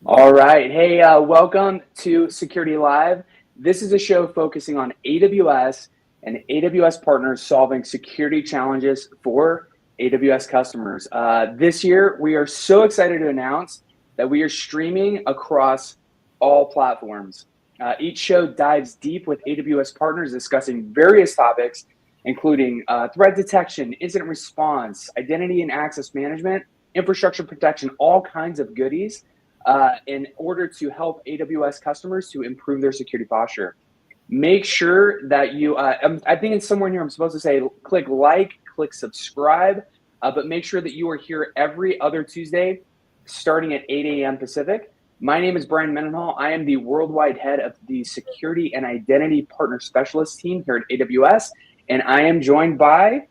All right. Hey, welcome to Security Live. This is a show focusing on AWS and AWS partners solving security challenges for AWS customers. This year, we are so excited to announce that we are streaming across all platforms. Each show dives deep with AWS partners discussing various topics, including threat detection, incident response, identity and access management, infrastructure protection, all kinds of goodies in order to help AWS customers to improve their security posture. Make sure that you, I think it's somewhere in here I'm supposed to say click like, click subscribe, but make sure that you are here every other Tuesday starting at 8 a.m. Pacific. My name is Brian Mendenhall. I am the worldwide head of the Security and Identity Partner Specialist team here at AWS, and I am joined by...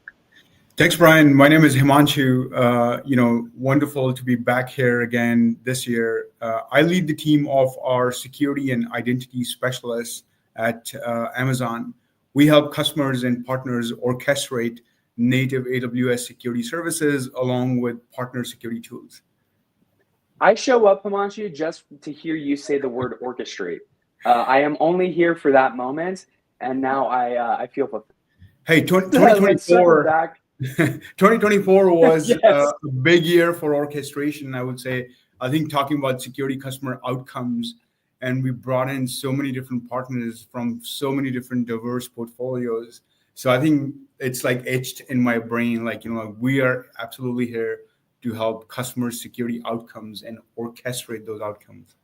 Thanks, Brian. My name is Himanshu. Wonderful to be back here again this year. I lead the team of our security and identity specialists at Amazon. We help customers and partners orchestrate native AWS security services along with partner security tools. I show up, Himanshu, just to hear you say the word orchestrate. I am only here for that moment, and now I feel fulfilled. Hey, 2024. 2024 was Yes. A big year for orchestration, I would say. I think talking about security customer outcomes, and we brought in so many different partners from so many different diverse portfolios. So I think it's like etched in my brain, we are absolutely here to help customers' security outcomes and orchestrate those outcomes.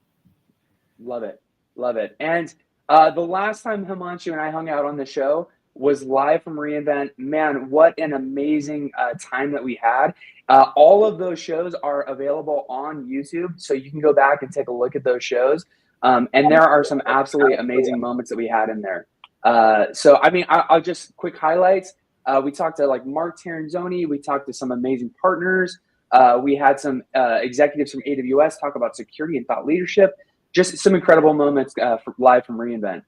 Love it. Love it. And the last time Himanshu and I hung out on the show was live from reInvent. Man, what an amazing time that we had. All of those shows are available on YouTube, so you can go back and take a look at those shows. And there are some absolutely amazing moments that we had in there. I'll just quick highlights. We talked to like Mark Terenzoni. We talked to some amazing partners. We had some executives from AWS talk about security and thought leadership. Just some incredible moments live from reInvent.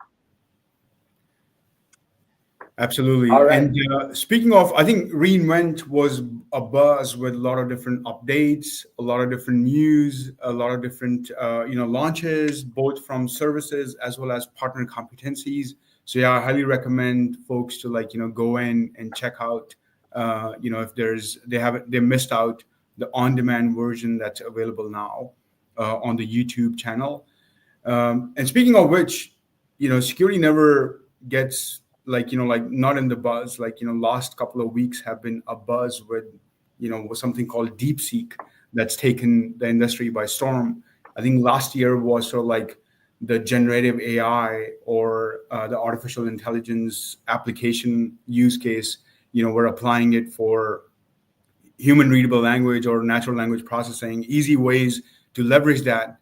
Absolutely. All right. And speaking of, I think reInvent was a buzz with a lot of different updates, a lot of different news, a lot of different launches, both from services as well as partner competencies. So yeah, I highly recommend folks to go in and check out if they missed out the on-demand version that's available now on the YouTube channel. And speaking of which, security never gets not in the buzz. Last couple of weeks have been a buzz with something called DeepSeek that's taken the industry by storm. I think last year was sort of like the generative AI or the artificial intelligence application use case. We're applying it for human readable language or natural language processing, easy ways to leverage that.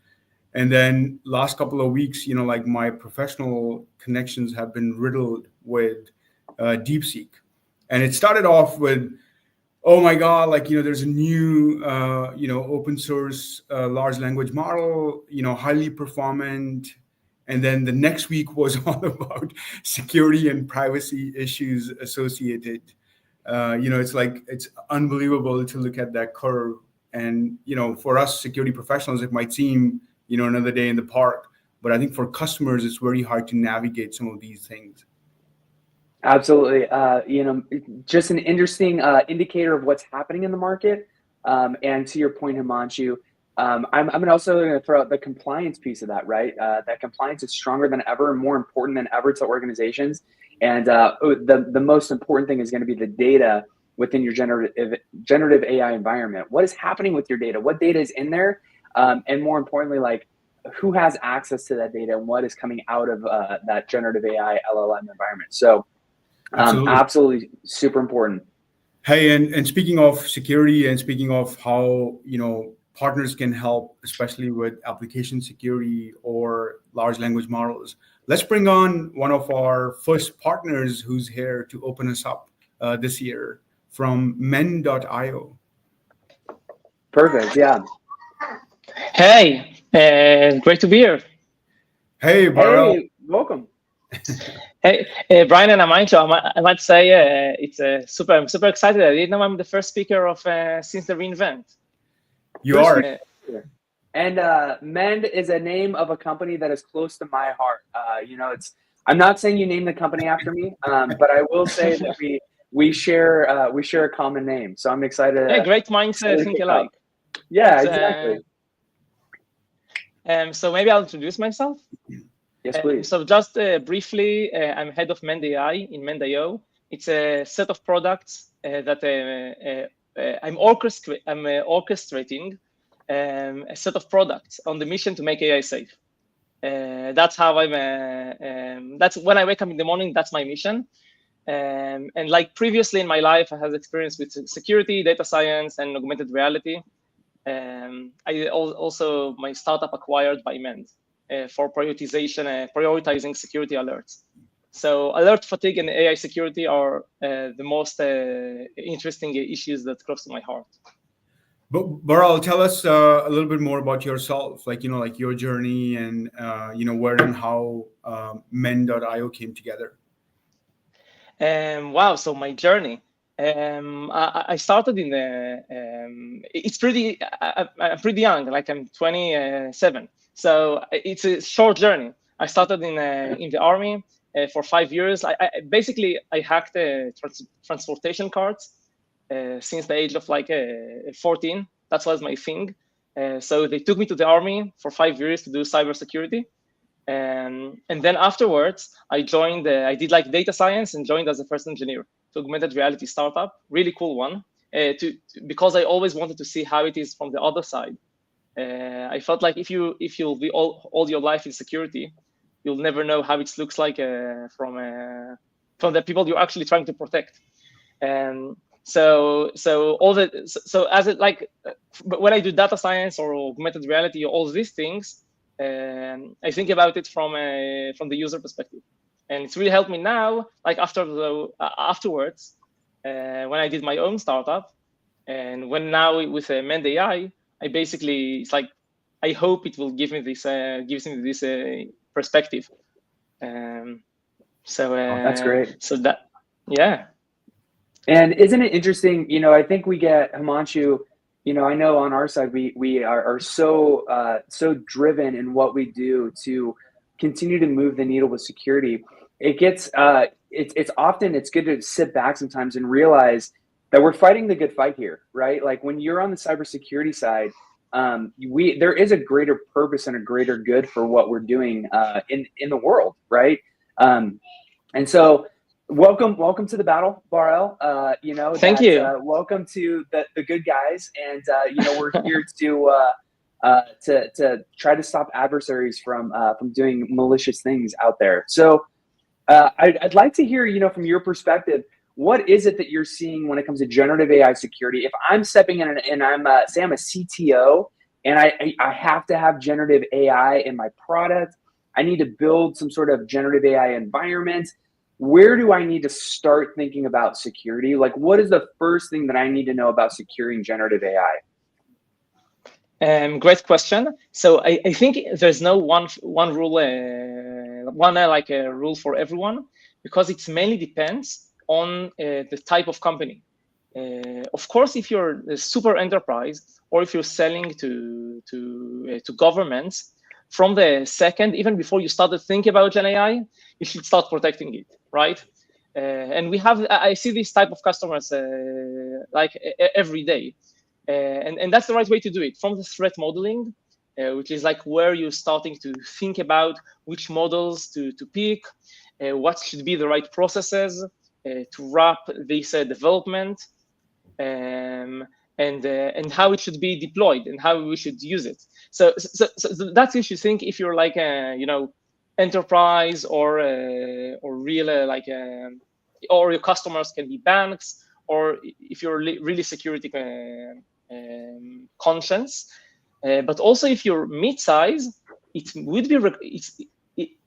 And then last couple of weeks, my professional connections have been riddled with DeepSeek. And it started off with, oh my God, there's a new, open source large language model, highly performant. And then the next week was all about security and privacy issues associated. It's unbelievable to look at that curve. And, for us security professionals, it might seem, another day in the park. But I think for customers, it's very hard to navigate some of these things. Absolutely. Just an interesting indicator of what's happening in the market. And to your point, Himanshu, I'm also going to throw out the compliance piece of that, right? That compliance is stronger than ever and more important than ever to organizations. And the most important thing is going to be the data within your generative AI environment. What is happening with your data? What data is in there? And more importantly, who has access to that data and what is coming out of that generative AI LLM environment? So absolutely super important. Hey, and speaking of security and speaking of how, partners can help, especially with application security or large language models, let's bring on one of our first partners who's here to open us up this year from men.io. Perfect. Yeah. Hey, great to be here. Hey, Bar-El. Hey, welcome. Hey, Brian and Himanshu, I might say I'm super excited. I didn't know I'm the first speaker of since the reInvent. You are. And Mend is a name of a company that is close to my heart. It's. I'm not saying you named the company after me, but I will say that we share a common name. So I'm excited. Yeah, great minds Excited to think kick off. alike. Yeah, exactly. So maybe I'll introduce myself. Yes, please. So just briefly, I'm head of Mend AI in Mend.io. It's a set of products that I'm orchestrating a set of products on the mission to make AI safe. That's how that's when I wake up in the morning, that's my mission. And like previously in my life, I have experience with security, data science, and augmented reality. Also, my startup acquired by Mend for prioritizing security alerts. So alert fatigue and AI security are the most interesting issues that close to my heart. But Bar-El, tell us a little bit more about yourself, like like your journey and where and how Men.io came together. Wow, so my journey. I started in the. I'm pretty young, like I'm 27. So it's a short journey. I started in the army for 5 years. I hacked transportation cards since the age of like 14. That was my thing. So they took me to the army for 5 years to do cybersecurity. And then afterwards, I did like data science and joined as a first engineer to augmented reality startup, really cool one, because I always wanted to see how it is from the other side. I felt like if you'll be all your life in security, you'll never know how it looks like from the people you're actually trying to protect. And so as it like, but when I do data science or augmented reality, all these things, I think about it from the user perspective, and it's really helped me now. Like afterwards, when I did my own startup, and when now with Mend AI, I basically it's like I hope it will give me this perspective. That's great. So that yeah. And isn't it interesting? I think we get Himanshu. I know on our side we are so driven in what we do to continue to move the needle with security. It gets it's good to sit back sometimes and realize that we're fighting the good fight here, right? Like when you're on the cybersecurity side, there is a greater purpose and a greater good for what we're doing in the world, right? And so welcome to the battle, Bar-El. Thank you. Welcome to the good guys, and we're here to try to stop adversaries from doing malicious things out there. So I'd like to hear from your perspective, what is it that you're seeing when it comes to generative AI security? If I'm stepping in and I'm say I'm a CTO and I have to have generative AI in my product, I need to build some sort of generative AI environment. Where do I need to start thinking about security? Like, what is the first thing that I need to know about securing generative AI? Great question. So I think there's no one rule, rule for everyone, because it mainly depends on the type of company. Of course, if you're a super enterprise or if you're selling to governments, from the second, even before you start to think about Gen AI, you should start protecting it, right? And I see this type of customers every day. And that's the right way to do it, from the threat modeling, which is like where you're starting to think about which models to pick, what should be the right processes to wrap this development, and how it should be deployed and how we should use it. So that's you should think if you're like enterprise or real or your customers can be banks, or if you're really security conscious. But also if you're mid-size, it would be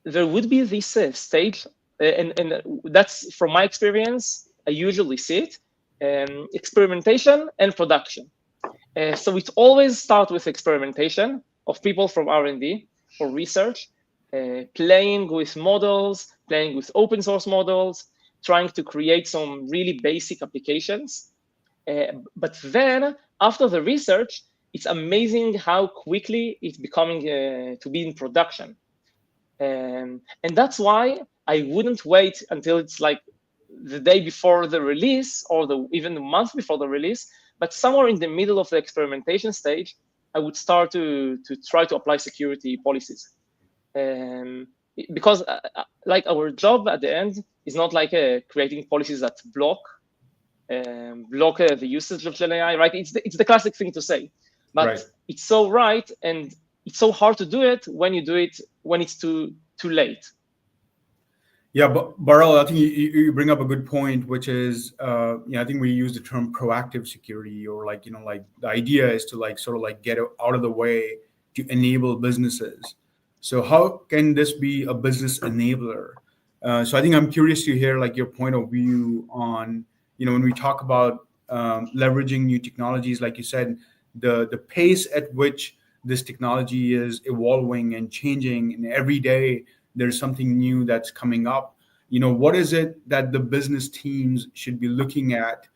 there would be this stage, and that's from my experience. I usually see it. Experimentation and production. So it always starts with experimentation of people from R&D or research, playing with models, playing with open source models, trying to create some really basic applications. But then after the research, it's amazing how quickly it's becoming to be in production. And that's why I wouldn't wait until it's like the day before the release or even the month before the release, but somewhere in the middle of the experimentation stage, I would start to try to apply security policies. Because like our job at the end is not like creating policies that block the usage of Gen AI, right? It's the classic thing to say, but Right. it's so right, and it's so hard to do it when you do it when it's too late. Yeah, but Bar-El, I think you bring up a good point, which is, I think we use the term proactive security, or like, like the idea is to like sort of like get out of the way to enable businesses. So how can this be a business enabler? So I think I'm curious to hear like your point of view on, when we talk about leveraging new technologies, like you said, the pace at which this technology is evolving and changing, and every day there's something new that's coming up. What is it that the business teams should be looking at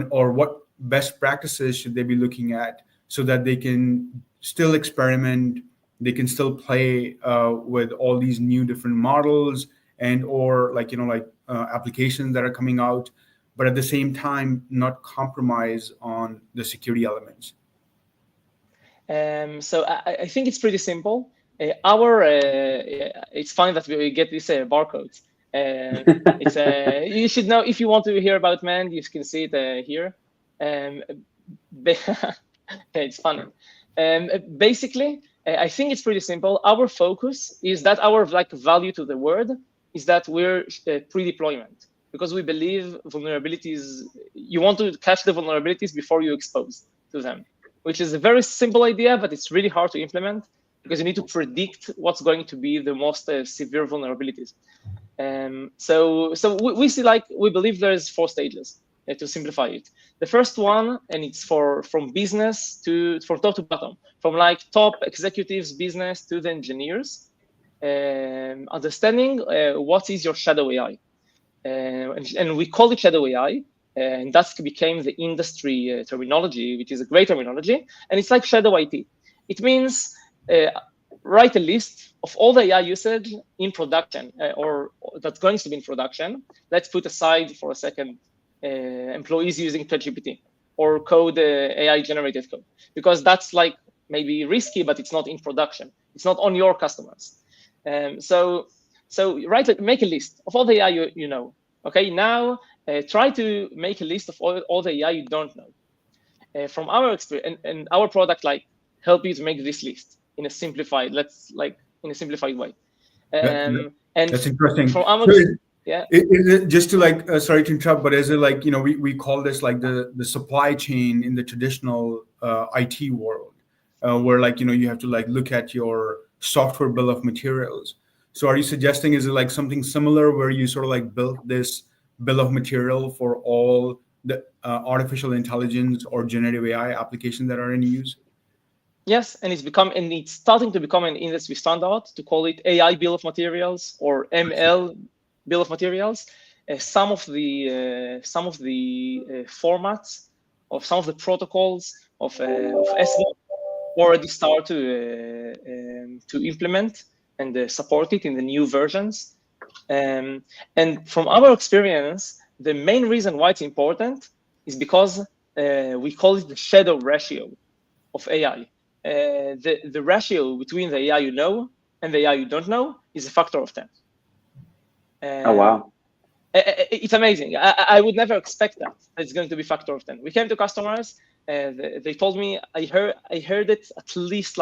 or what best practices should they be looking at so that they can still experiment, they can still play with all these new different models and or applications that are coming out, but at the same time not compromise on the security elements? So I think it's pretty simple. It's fine that we get these barcodes. It's you should know if you want to hear about Mend, you can see it here. It's funny. Basically, I think it's pretty simple. Our focus is that our value to the word is that we're pre-deployment, because we believe vulnerabilities. You want to catch the vulnerabilities before you expose to them, which is a very simple idea, but it's really hard to implement because you need to predict what's going to be the most severe vulnerabilities. So we see we believe there's 4 stages to simplify it. The first one, and it's from business from top to bottom, from top executives, business to the engineers, understanding what is your shadow AI, and we call it shadow AI. And that became the industry terminology, which is a great terminology. And it's like shadow IT. It means write a list of all the AI usage in production or that's going to be in production. Let's put aside for a second employees using ChatGPT or code AI generated code, because that's maybe risky, but it's not in production. It's not on your customers. So make a list of all the AI you know. Okay, now try to make a list of all the AI you don't know. From our experience, and our product help you to make this list in a simplified, in a simplified way. And That's interesting. from our So yeah. is it just to sorry to interrupt, but is it we call this the supply chain in the traditional IT world, where you have to look at your software bill of materials. So are you suggesting, is it something similar where you sort of built this bill of material for all the artificial intelligence or generative AI applications that are in use? Yes, and it's starting to become an industry standard to call it AI bill of materials or ML bill of materials. Some of the formats of some of the protocols of SDO already start to implement and support it in the new versions. And from our experience, the main reason why it's important is because we call it the shadow ratio of AI. The ratio between the AI you know and the AI you don't know is a factor of 10. Oh, wow. It's amazing. I would never expect that it's going to be factor of 10. We came to customers and they told me, I heard it at least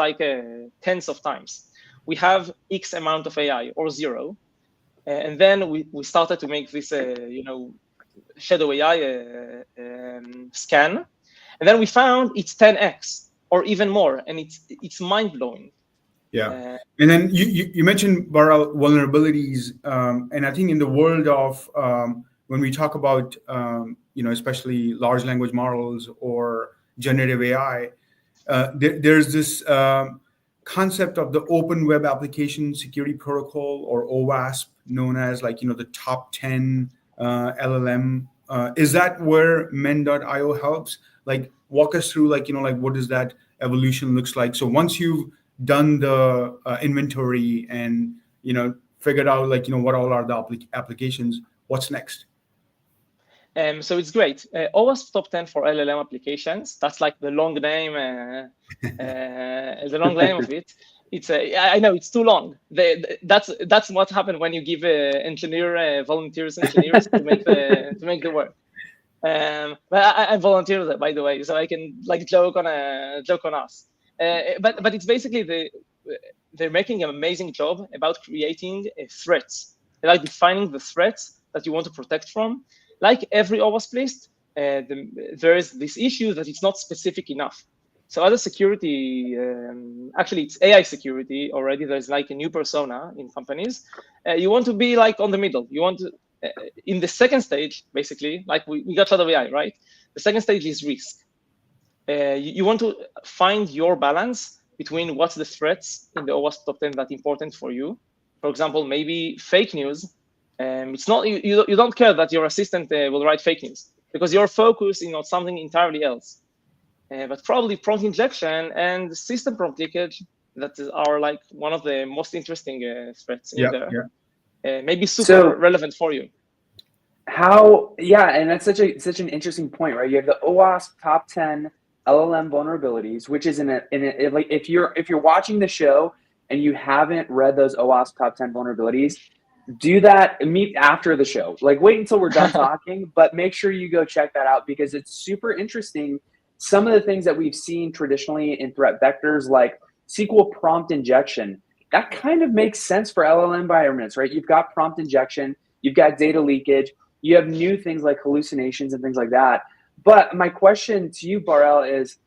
tens of times. We have X amount of AI or 0. And then we started to make this, shadow AI scan. And then we found it's 10x or even more. And it's mind-blowing. Yeah. And then you mentioned Bar-El vulnerabilities. And I think in the world of when we talk about, especially large language models or generative AI, there's this concept of the Open Web Application Security Protocol, or OWASP, known as the top 10 LLM. Is that where Men.io helps? Like walk us through, like, like what does that evolution looks like? So once you've done the inventory and figured out, like, what all are the applications, what's next? So it's great. OWASP top 10 for LLM applications. That's like the long name, of it. I know it's too long. That's what happened when you give volunteers engineers to make the work. But I volunteer, by the way, so I can like joke on us. But it's basically they're making an amazing job about creating threats. They're like defining the threats that you want to protect from. Like every OWASP list, there is this issue that it's not specific enough. So other security, actually it's AI security already. There's like a new persona in companies. You want to be like on the middle. You want to, in the second stage, basically, like we got Shadow AI, right? The second stage is risk. You want to find your balance between what's the threats in the OWASP top 10 that important for you. For example, maybe fake news. It's not you don't care that your assistant will write fake news because you're focusing on something entirely else. But probably prompt injection and system prompt leakage that are like one of the most interesting threats in there. Maybe super relevant for you. And that's such an interesting point, right? You have the OWASP top 10 LLM vulnerabilities, which is like if you're watching the show and you haven't read those OWASP top 10 vulnerabilities, do that after the show. Like wait until we're done talking, but make sure you go check that out because it's super interesting. Some of the things that we've seen traditionally in threat vectors, like SQL prompt injection, that kind of makes sense for LLM environments, right? You've got prompt injection, you've got data leakage, you have new things like hallucinations and things like that. But my question to you, Bar-El, is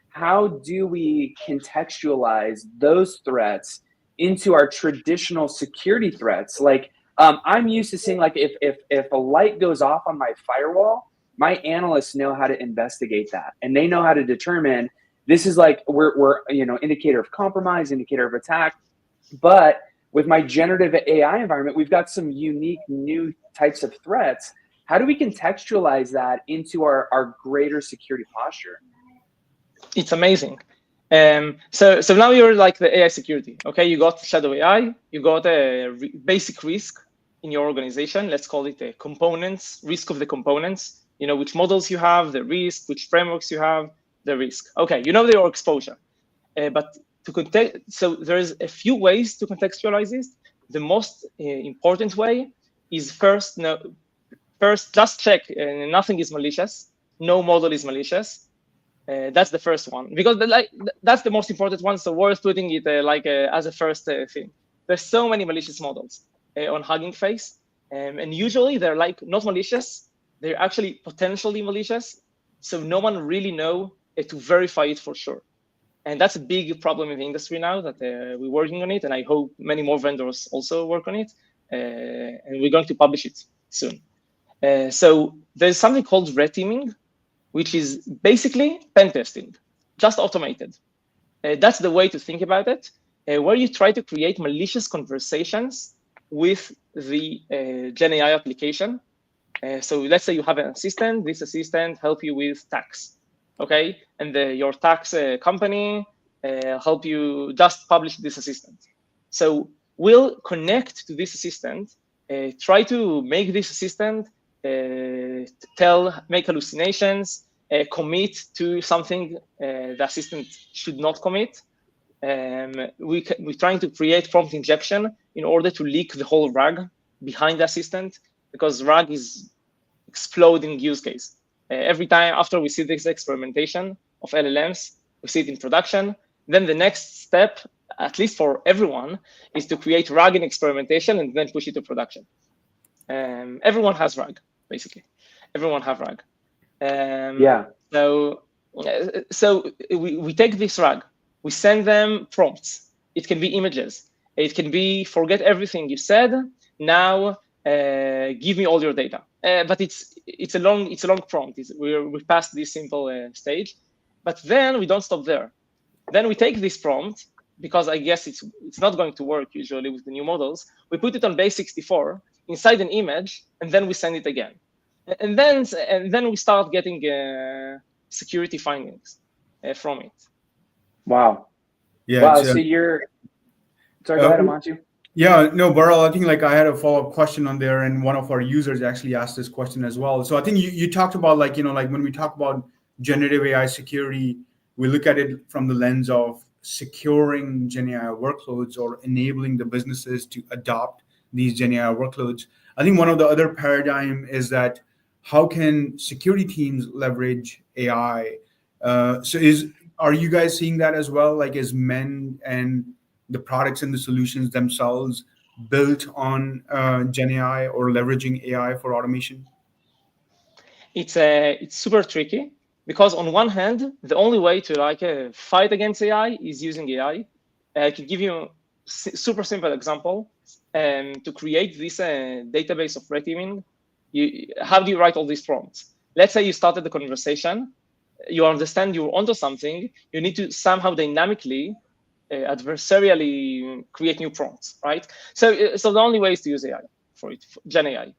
how do we contextualize those threats into our traditional security threats? Like I'm used to seeing like if a light goes off on my firewall, my analysts know how to investigate that, and they know how to determine this is like we're indicator of compromise, indicator of attack. But with my generative AI environment, we've got some unique new types of threats. How do we contextualize that into our greater security posture? It's amazing. So now you're like the AI security. Okay, you got Shadow AI, you got a basic risk in your organization. Let's call it the components, risk of the components. You know which models you have, the risk, which frameworks you have, the risk. Okay, you know your exposure. But so there's a few ways to contextualize this. The most important way is first just check nothing is malicious, no model is malicious. That's the first one because that's the most important one. So worth putting it as a first thing. There's so many malicious models on Hugging Face, and usually they're like not malicious. They're actually potentially malicious. So no one really know to verify it for sure. And that's a big problem in the industry now that we're working on it. And I hope many more vendors also work on it. And we're going to publish it soon. So there's something called red teaming, which is basically pen testing, just automated. That's the way to think about it, where you try to create malicious conversations with the Gen AI application. So let's say you have an assistant. This assistant help you with tax, okay? And your tax company help you just publish this assistant. So we'll connect to this assistant, try to make this assistant make hallucinations, commit to something the assistant should not commit. We're trying to create prompt injection in order to leak the whole RAG behind the assistant, because RAG is exploding use case. Every time after we see this experimentation of LLMs, we see it in production. Then the next step, at least for everyone, is to create RAG in experimentation and then push it to production. Everyone has RAG, basically. Everyone have RAG. So we take this RAG, we send them prompts. It can be images. It can be forget everything you said. Now give me all your data. But it's a long prompt. We passed this simple stage, but then we don't stop there. Then we take this prompt, because I guess it's not going to work usually with the new models. We put it on base 64 inside an image, and then we send it again. And then we start getting security findings from it. Wow. Yeah. Wow. So you're, sorry, go ahead, Himanshu. Yeah, no, Bar-El, I think like I had a follow-up question on there, and one of our users actually asked this question as well. So I think you talked about like, like when we talk about generative AI security, we look at it from the lens of securing Gen AI workloads or enabling the businesses to adopt these Gen AI workloads. I think one of the other paradigm is that how can security teams leverage AI? Are you guys seeing that as well? Like, is men and the products and the solutions themselves built on Gen AI or leveraging AI for automation? It's super tricky because on one hand, the only way to like fight against AI is using AI. I can give you a super simple example. To create this database of red teaming, how do you write all these prompts? Let's say you started the conversation, you understand you're onto something, you need to somehow dynamically, adversarially create new prompts, right? So the only way is to use AI for it, Gen AI.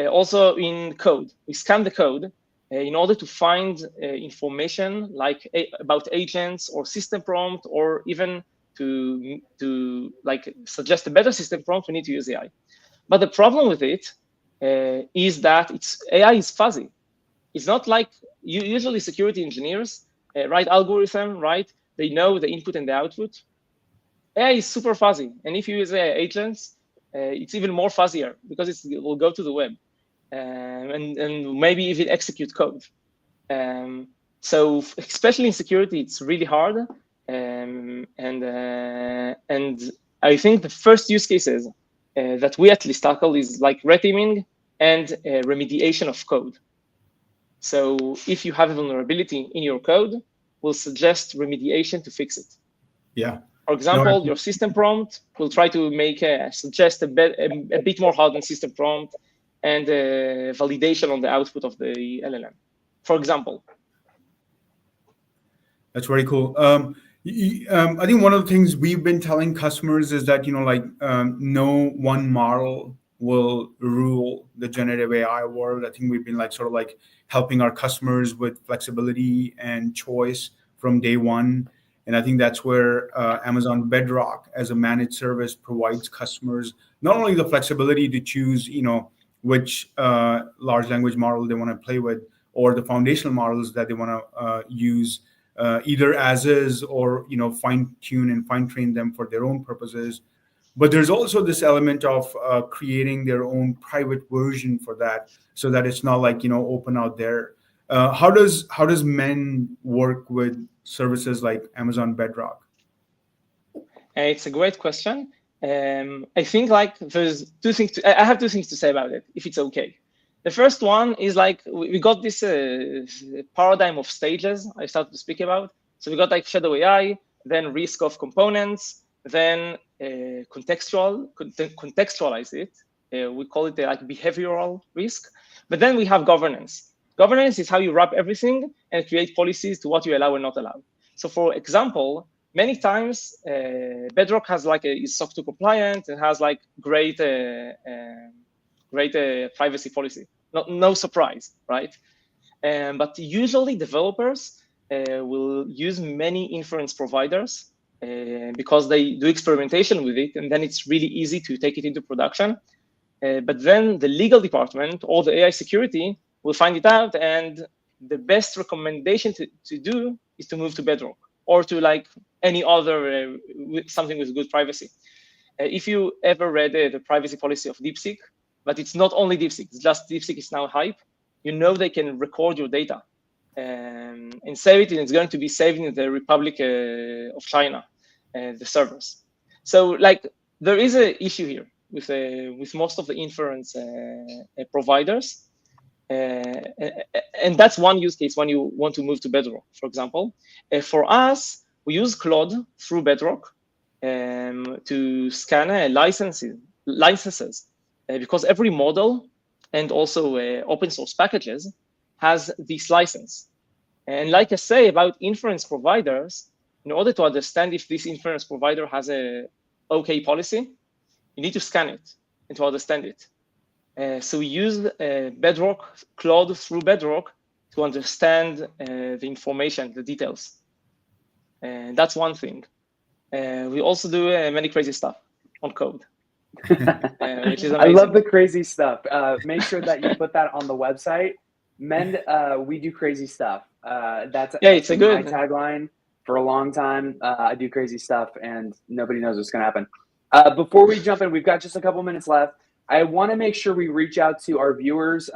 Also in code, we scan the code in order to find information like about agents or system prompt, or even to like suggest a better system prompt, we need to use AI. But the problem with it is that AI is fuzzy. It's not like usually security engineers write algorithm, right? They know the input and the output. AI is super fuzzy, and if you use AI agents, it's even more fuzzier because it will go to the web. And maybe even execute code. So especially in security, it's really hard. And I think the first use cases that we at least tackle is like red teaming and remediation of code. So if you have a vulnerability in your code, we'll suggest remediation to fix it. Yeah. For example, your system prompt will try to suggest a bit more hardened system prompt and validation on the output of the LLM, for example. That's very cool. I think one of the things we've been telling customers is that, no one model will rule the generative AI world. I think we've been like sort of like helping our customers with flexibility and choice from day one. And I think that's where Amazon Bedrock as a managed service provides customers not only the flexibility to choose, which large language model they want to play with, or the foundational models that they want to use, either as is, or fine tune and fine train them for their own purposes. But there's also this element of creating their own private version for that, so that it's not like open out there. How does Men work with services like Amazon Bedrock? It's a great question. I think like there's two things. I have two things to say about it, if it's okay. The first one is like we got this paradigm of stages I started to speak about. So we got like shadow AI, then risk of components, then contextualize it. We call it like behavioral risk. But then we have governance. Governance is how you wrap everything and create policies to what you allow and not allow. So for example, many times Bedrock has like is SOC 2 compliant and has like great privacy policy. No surprise, right? But usually developers will use many inference providers because they do experimentation with it, and then it's really easy to take it into production. But then the legal department or the AI security will find it out, and the best recommendation to do is to move to Bedrock or to like any other something with good privacy. If you ever read the privacy policy of DeepSeek, but it's not only DeepSeek, it's just DeepSeek is now hype, they can record your data and save it, and it's going to be saved in the Republic of China, the servers. So like there is an issue here with most of the inference providers. And that's one use case when you want to move to Bedrock, for example. For us, we use Claude through Bedrock to scan licenses because every model and also open source packages has this license. And like I say about inference providers, in order to understand if this inference provider has a okay policy, you need to scan it and to understand it. So we use Bedrock, Claude through Bedrock to understand the information, the details. And that's one thing. We also do many crazy stuff on code, which is amazing. I love the crazy stuff. Make sure that you put that on the website. We do crazy stuff. That's it's a my good tagline for a long time. I do crazy stuff, and nobody knows what's going to happen. Before we jump in, we've got just a couple minutes left. I want to make sure we reach out to our viewers.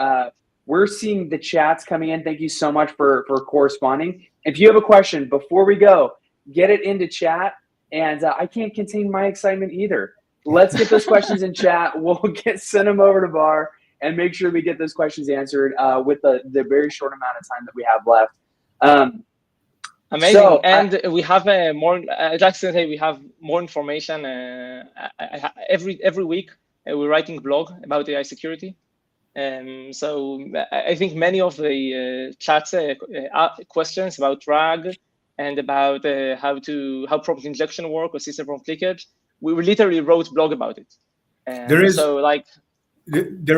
We're seeing the chats coming in. Thank you so much for corresponding. If you have a question before we go, get it into chat. And I can't contain my excitement either. Let's get those questions in chat. We'll send them over to Bar and make sure we get those questions answered with the very short amount of time that we have left. Amazing. So and we have more. I'd like to say we have more information. Every week we're writing blog about AI security. So I think many of the chats questions about RAG and about how prompt injection work or system prompt leakage, we literally wrote blog about it. There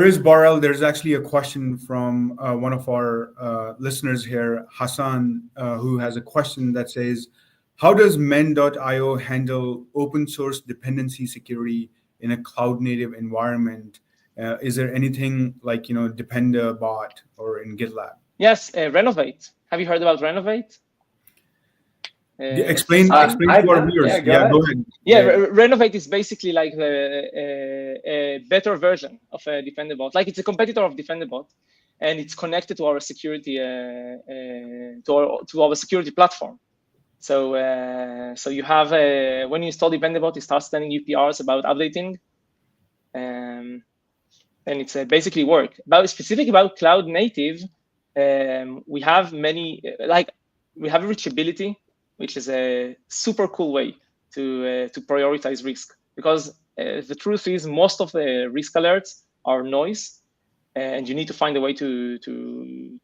is Bar-El. There's actually a question from one of our listeners here, Hassan, who has a question that says, how does Men.io handle open source dependency security in a cloud native environment? Is there anything like, Dependa-bot or in GitLab? Yes, Renovate. Have you heard about Renovate? Explain to our viewers. Go ahead. Renovate is basically like a better version of a Dependa-bot. Like it's a competitor of Dependa-bot, and it's connected to our security to our security platform. So you have when you install Dependa-bot, it starts sending UPRs about updating, and it's basically work. Specific about cloud native, we have many we have reachability, which is a super cool way to prioritize risk. Because the truth is, most of the risk alerts are noise, and you need to find a way to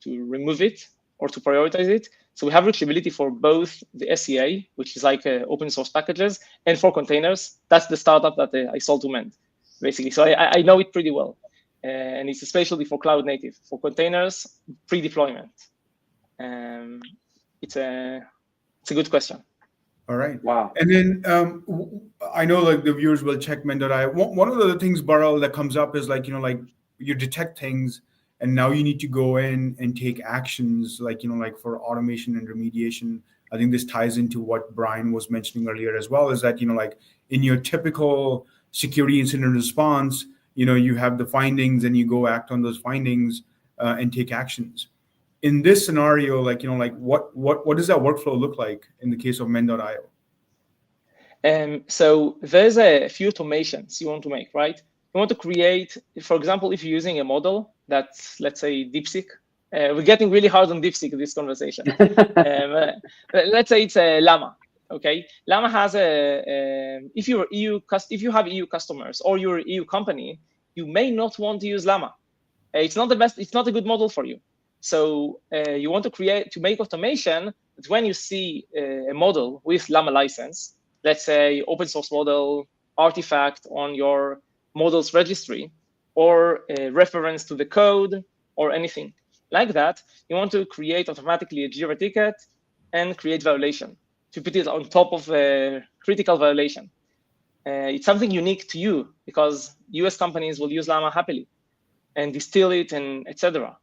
remove it or to prioritize it. So we have reachability for both the SEA, which is like open source packages, and for containers. That's the startup that I sold to Mend, basically. So I know it pretty well. And it's especially for cloud native. For containers, pre-deployment. It's a good question. All right. Wow. And then I know like the viewers will check Men.io. One of the things, Bar-El, that comes up is like, you detect things and now you need to go in and take actions like for automation and remediation. I think this ties into what Brian was mentioning earlier as well, is that, like in your typical security incident response, you have the findings and you go act on those findings and take actions. In this scenario, what does that workflow look like in the case of Men.io? So there's a few automations you want to make, right? You want to create, for example, if you're using a model that's, let's say, DeepSeek. We're getting really hard on DeepSeek in this conversation. Let's say it's a Llama. Okay, Llama has if you have EU customers or you're an EU company, you may not want to use Llama. It's not the best. It's not a good model for you. So you want to make automation that when you see a model with Llama license, let's say open source model artifact on your models registry, or a reference to the code or anything like that, you want to create automatically a Jira ticket and create violation to put it on top of a critical violation. It's something unique to you because US companies will use Llama happily and distill it and etc.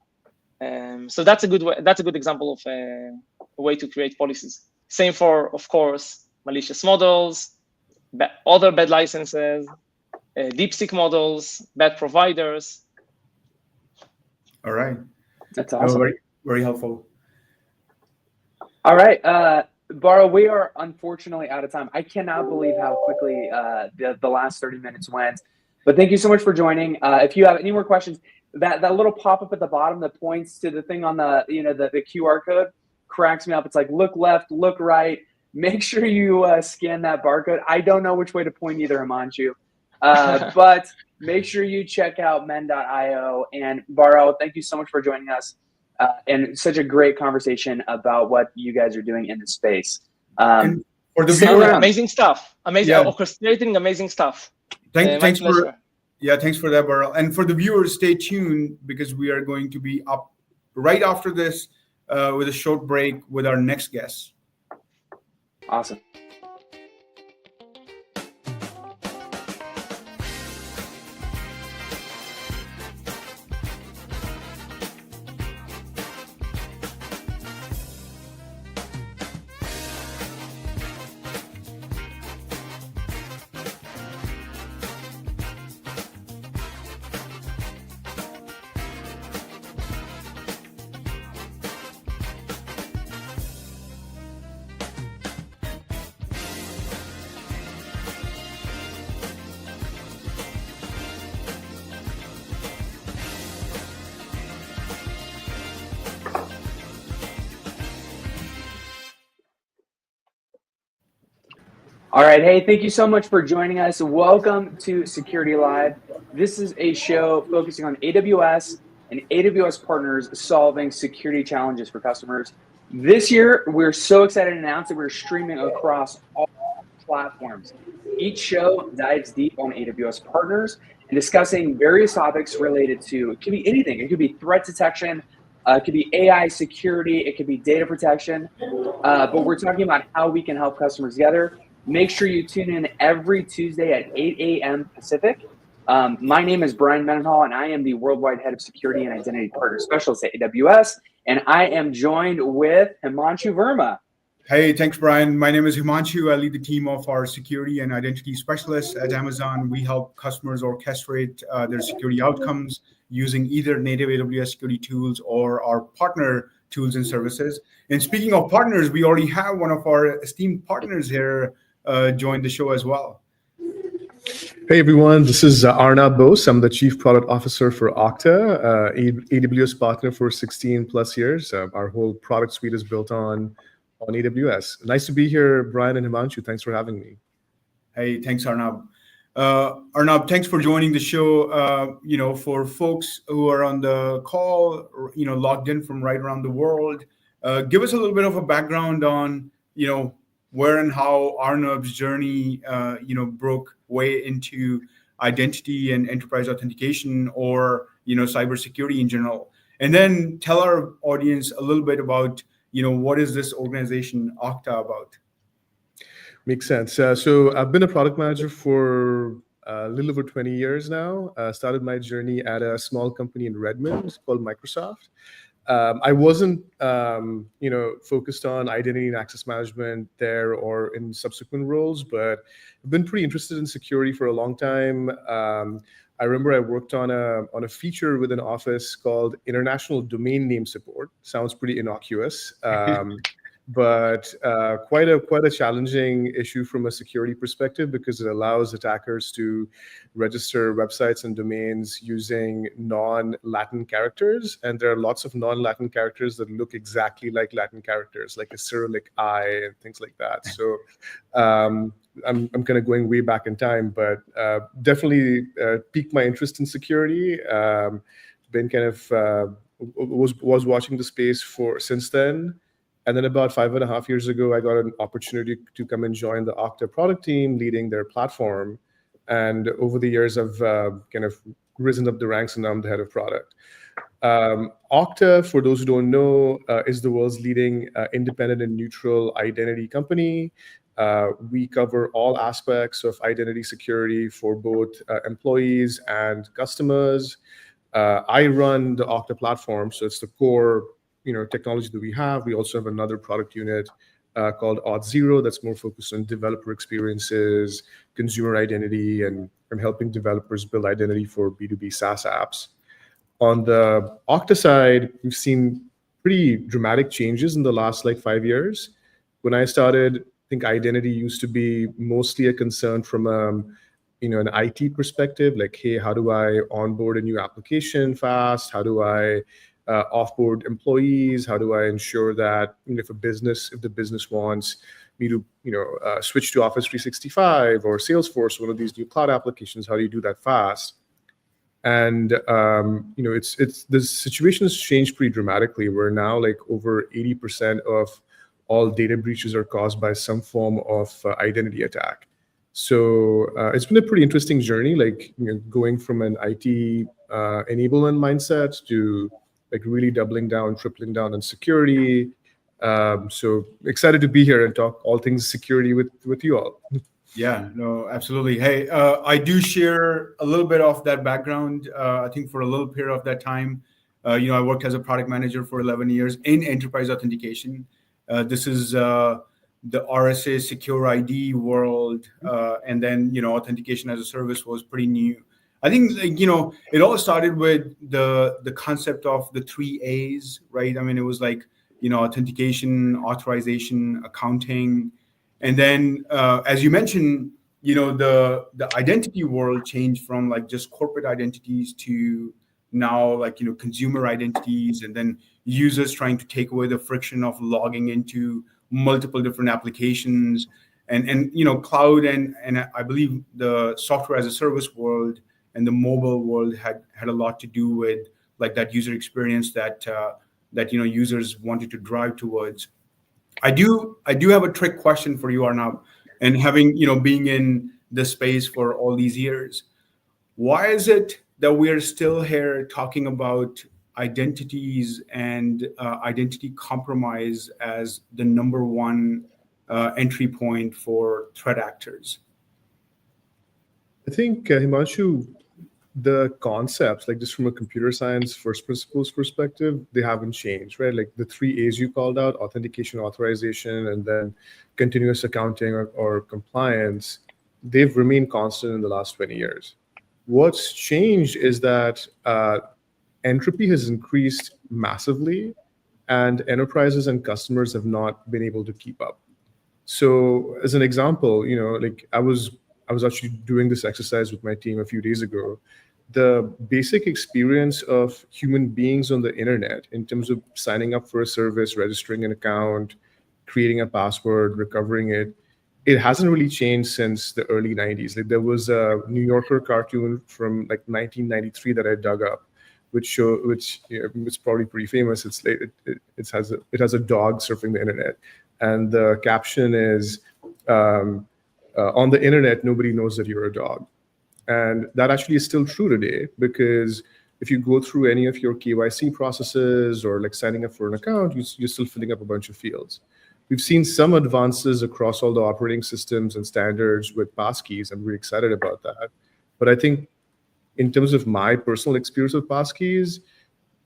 So that's a good way, that's a good example of a way to create policies. Same for, of course, malicious models, other bad licenses, DeepSeek models, bad providers. All right. That's awesome. Very, very helpful. All right. Bar-El, we are unfortunately out of time. I cannot believe how quickly the last 30 minutes went. But thank you so much for joining. If you have any more questions, that little pop-up at the bottom that points to the thing on the the QR code cracks me up. It's like, look left, look right. Make sure you scan that barcode. I don't know which way to point either, Himanshu. But make sure you check out Men.io. And Bar-El, thank you so much for joining us. And such a great conversation about what you guys are doing in the space. And for the viewers, amazing stuff. Orchestrating amazing stuff. Thanks for that, Bar-El. And for the viewers, stay tuned because we are going to be up right after this with a short break with our next guest. Awesome. All right. Hey, thank you so much for joining us. Welcome to Security Live. This is a show focusing on AWS and AWS partners solving security challenges for customers. This year, we're so excited to announce that we're streaming across all platforms. Each show dives deep on AWS partners and discussing various topics related to, it could be anything. It could be threat detection, it could be AI security, it could be data protection, but we're talking about how we can help customers together. Make sure you tune in every Tuesday at 8 a.m. Pacific. My name is Brian Mendenhall, and I am the Worldwide Head of Security and Identity Partner Specialist at AWS. And I am joined with Himanshu Verma. Hey, thanks, Brian. My name is Himanshu. I lead the team of our security and identity specialists at Amazon. We help customers orchestrate their security outcomes using either native AWS security tools or our partner tools and services. And speaking of partners, we already have one of our esteemed partners here join the show as well. Hey everyone, this is Arnab Bose. I'm the Chief Product Officer for Okta, AWS partner for 16 plus years. Our whole product suite is built on AWS. Nice to be here, Brian and Himanshu. Thanks for having me. Hey, thanks, Arnab. Arnab, thanks for joining the show. For folks who are on the call, logged in from right around the world, give us a little bit of a background on, where and how Arnab's journey, broke way into identity and enterprise authentication or, cybersecurity in general. And then tell our audience a little bit about, what is this organization Okta about? Makes sense. So I've been a product manager for a little over 20 years now. Started my journey at a small company in Redmond called Microsoft. I wasn't, focused on identity and access management there or in subsequent roles, but I've been pretty interested in security for a long time. I remember I worked on a feature within Office called International Domain Name Support. Sounds pretty innocuous, but quite a challenging issue from a security perspective because it allows attackers to register websites and domains using non-Latin characters. And there are lots of non-Latin characters that look exactly like Latin characters, like a Cyrillic I and things like that. So I'm kind of going way back in time, but definitely piqued my interest in security. Been kind of was watching the space since then. And then about 5.5 years ago, I got an opportunity to come and join the Okta product team, leading their platform. And over the years, I've kind of risen up the ranks, and now I'm the head of product. Okta, for those who don't know, is the world's leading independent and neutral identity company. We cover all aspects of identity security for both employees and customers. I run the Okta platform, so it's the core technology that we have. We also have another product unit called Auth0 that's more focused on developer experiences, consumer identity, and helping developers build identity for B2B SaaS apps. On the Okta side, we've seen pretty dramatic changes in the last 5 years. When I started, I think identity used to be mostly a concern from an IT perspective, like, hey, how do I onboard a new application fast? How do I offboard employees? How do I ensure that if the business wants me to switch to Office 365 or Salesforce, one of these new cloud applications, how do you do that fast? And it's the situation has changed pretty dramatically. Where now over 80% of all data breaches are caused by some form of identity attack. So it's been a pretty interesting journey, going from an IT enablement mindset to like really doubling down, tripling down on security. So excited to be here and talk all things security with you all. Yeah, no, absolutely. Hey, I do share a little bit of that background. I think for a little period of that time, I worked as a product manager for 11 years in enterprise authentication. This is the RSA secure ID world, and then authentication as a service was pretty new. I think it all started with the concept of the three A's, right? I mean, it was like authentication, authorization, accounting. And then, as you mentioned, the identity world changed from like just corporate identities to now like consumer identities, and then users trying to take away the friction of logging into multiple different applications, and cloud and I believe the software as a service world and the mobile world had a lot to do with like that user experience that users wanted to drive towards. I do have a trick question for you, Arnab, and having being in this space for all these years, why is it that we are still here talking about identities and identity compromise as the number one entry point for threat actors? I think, Himanshu, the concepts, like just from a computer science first principles perspective, they haven't changed, right? Like the three A's you called out, authentication, authorization, and then continuous accounting or compliance, they've remained constant in the last 20 years. What's changed is that entropy has increased massively, and enterprises and customers have not been able to keep up. So as an example, like I was actually doing this exercise with my team a few days ago. The basic experience of human beings on the internet in terms of signing up for a service, registering an account, creating a password, recovering it, it hasn't really changed since the early 90s. Like there was a New Yorker cartoon from like 1993 that I dug up, which it's probably pretty famous. It's like it has a dog surfing the internet, and the caption is, on the internet, nobody knows that you're a dog. And that actually is still true today, because if you go through any of your KYC processes or like signing up for an account, you're still filling up a bunch of fields. We've seen some advances across all the operating systems and standards with passkeys, and we're excited about that. But I think in terms of my personal experience with passkeys,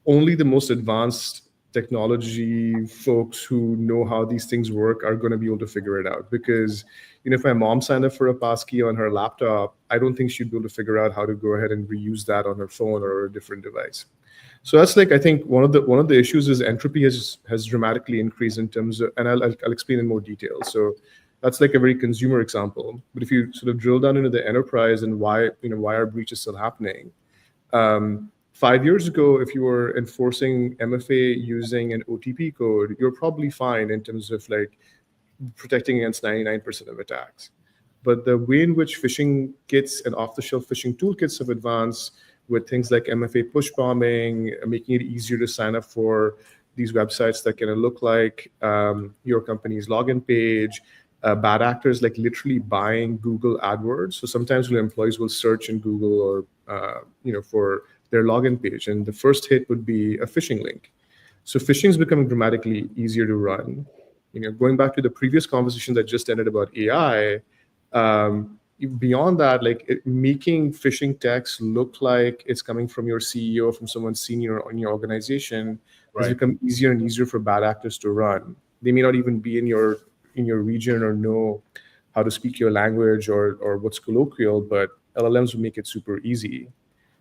only the most advanced technology folks who know how these things work are going to be able to figure it out. Because if my mom signed up for a passkey on her laptop, I don't think she'd be able to figure out how to go ahead and reuse that on her phone or a different device. So that's like, I think one of the issues is entropy has dramatically increased in terms of, and I'll explain in more detail. So that's like a very consumer example. But if you sort of drill down into the enterprise and why are breaches still happening? 5 years ago, if you were enforcing MFA using an OTP code, you're probably fine in terms of like protecting against 99% of attacks. But the way in which phishing kits and off-the-shelf phishing toolkits have advanced with things like MFA push bombing, making it easier to sign up for these websites that can look like your company's login page, bad actors like literally buying Google AdWords. So sometimes employees will search in Google or for their login page, and the first hit would be a phishing link. So phishing is becoming dramatically easier to run. Going back to the previous conversation that just ended about AI, beyond that, like making phishing text look like it's coming from your CEO, from someone senior in your organization, has become easier and easier for bad actors to run. They may not even be in your region or know how to speak your language or what's colloquial, but LLMs will make it super easy.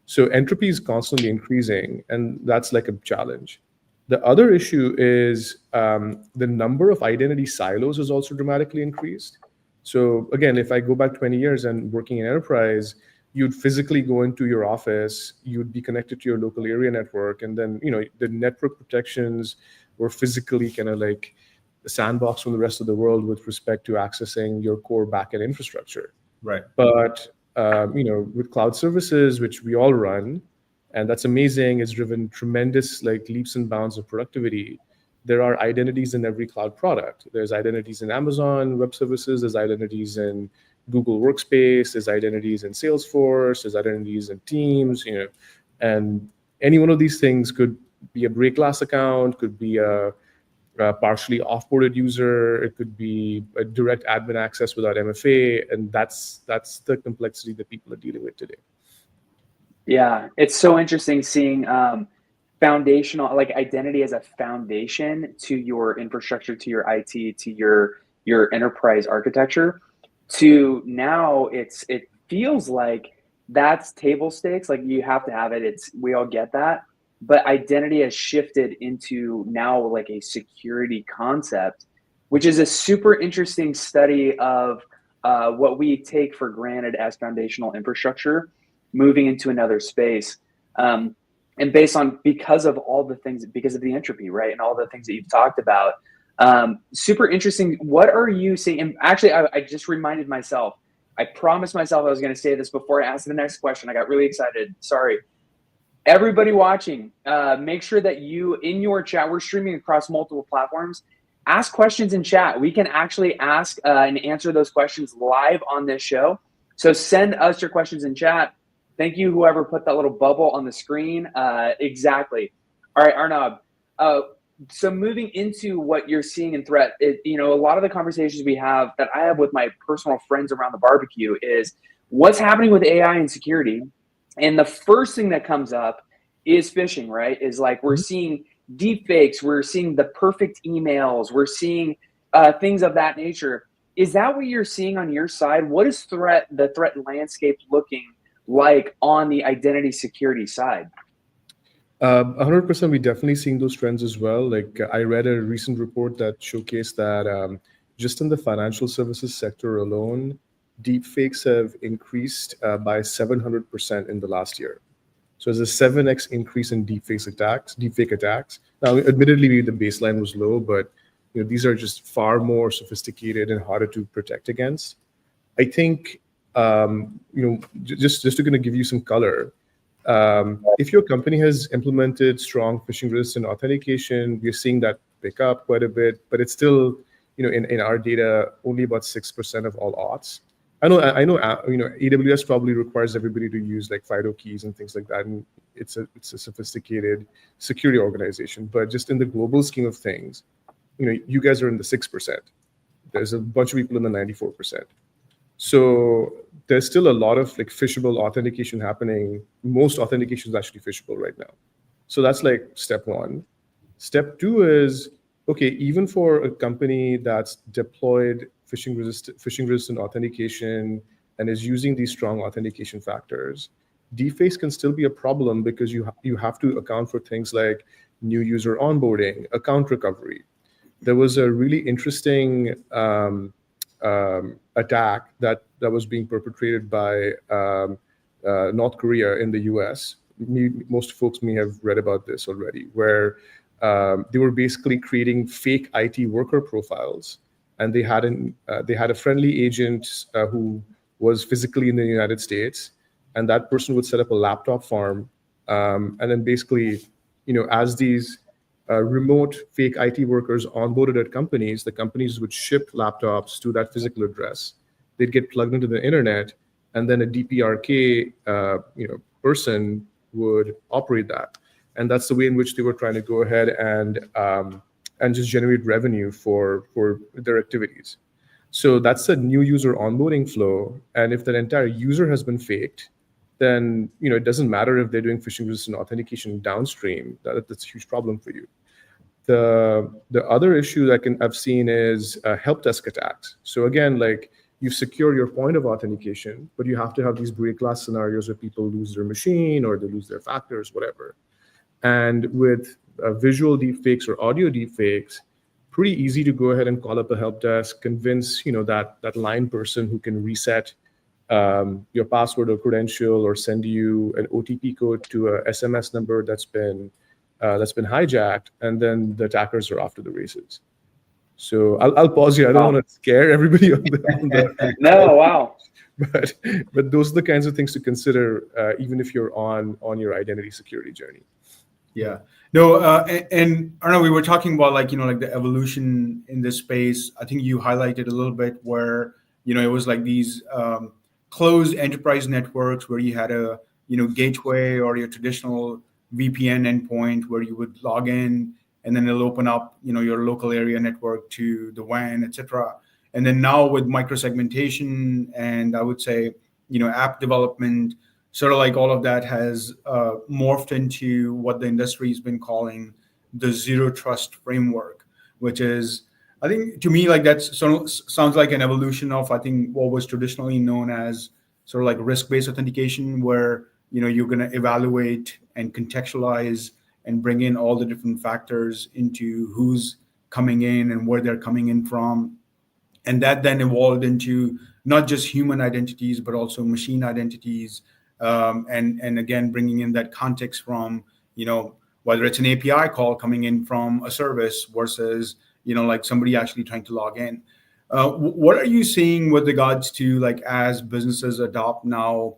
So entropy is constantly increasing, and that's like a challenge. The other issue is the number of identity silos has also dramatically increased. So again, if I go back 20 years and working in enterprise, you'd physically go into your office, you'd be connected to your local area network, and then the network protections were physically kind of like a sandbox from the rest of the world with respect to accessing your core backend infrastructure. Right. But with cloud services, which we all run, and that's amazing, it's driven tremendous like leaps and bounds of productivity. There are identities in every cloud product. There's identities in Amazon Web Services, there's identities in Google Workspace, there's identities in Salesforce, there's identities in Teams, and any one of these things could be a break glass account, could be a partially off-boarded user, it could be a direct admin access without MFA, and that's the complexity that people are dealing with today. Yeah, it's so interesting seeing foundational, like identity as a foundation to your infrastructure, to your IT, to your enterprise architecture. To now, it feels like that's table stakes. Like you have to have it. We all get that, but identity has shifted into now like a security concept, which is a super interesting study of what we take for granted as foundational infrastructure moving into another space. And because of all the things, because of the entropy, right? And all the things that you've talked about. Super interesting. What are you seeing? And actually, I just reminded myself, I promised myself I was going to say this before I asked the next question. I got really excited. Sorry. Everybody watching, make sure that you, in your chat, we're streaming across multiple platforms. Ask questions in chat. We can actually ask and answer those questions live on this show. So send us your questions in chat. Thank you, whoever put that little bubble on the screen. Exactly. All right, Arnab. So moving into what you're seeing in threat, a lot of the conversations that I have with my personal friends around the barbecue is what's happening with AI and security. And the first thing that comes up is phishing, right? Is like we're seeing deep fakes, we're seeing the perfect emails, we're seeing things of that nature. Is that what you're seeing on your side? What is the threat landscape looking like on the identity security side? 100%, we definitely seeing those trends as well. Like I read a recent report that showcased that just in the financial services sector alone, deepfakes have increased by 700% in the last year. So there's a 7x increase in deepfake attacks. Now, admittedly, the baseline was low, but these are just far more sophisticated and harder to protect against. I think just to kind of give you some color. If your company has implemented strong phishing resistant authentication, we're seeing that pick up quite a bit, but it's still, in our data, only about 6% of all auths. I know, AWS probably requires everybody to use like FIDO keys and things like that, and it's a sophisticated security organization. But just in the global scheme of things, you guys are in the 6%. There's a bunch of people in the 94%. So there's still a lot of like phishable authentication happening. Most authentication is actually phishable right now. So that's like step one. Step two is, okay, even for a company that's deployed phishing resistant authentication and is using these strong authentication factors, deepfakes can still be a problem because you have to account for things like new user onboarding, account recovery. There was a really interesting attack that was being perpetrated by North Korea in the US. Most folks may have read about this already, where they were basically creating fake IT worker profiles, and they had a friendly agent who was physically in the United States, and that person would set up a laptop farm, and then basically, as these remote fake IT workers onboarded at companies, the companies would ship laptops to that physical address. They'd get plugged into the internet, and then a DPRK person would operate that. And that's the way in which they were trying to go ahead and just generate revenue for their activities. So that's a new user onboarding flow. And if that entire user has been faked, then it doesn't matter if they're doing phishing resistant authentication downstream. That's a huge problem for you. The other issue that I've seen is help desk attacks. So again, like you secure your point of authentication, but you have to have these break glass scenarios where people lose their machine or they lose their factors, whatever. And with visual deepfakes or audio deepfakes, pretty easy to go ahead and call up a help desk, convince that line person who can reset your password or credential or send you an OTP code to a SMS number that's been hijacked, and then the attackers are off to the races. So I'll pause here. I don't want to scare everybody on the No, wow. But those are the kinds of things to consider, even if you're on your identity security journey. Yeah. No, and Arnab, we were talking about like the evolution in this space. I think you highlighted a little bit where it was like these closed enterprise networks where you had a gateway or your traditional VPN endpoint where you would log in, and then it'll open up, your local area network to the WAN, etc. And then now with microsegmentation and I would say, app development, sort of like all of that has morphed into what the industry has been calling the zero trust framework, which is, I think, to me, like sounds like an evolution of, I think, what was traditionally known as sort of like risk-based authentication, where you're going to evaluate and contextualize and bring in all the different factors into who's coming in and where they're coming in from. And that then evolved into not just human identities, but also machine identities. And again, bringing in that context from, whether it's an API call coming in from a service versus, like somebody actually trying to log in. What are you seeing with regards to, like, as businesses adopt now,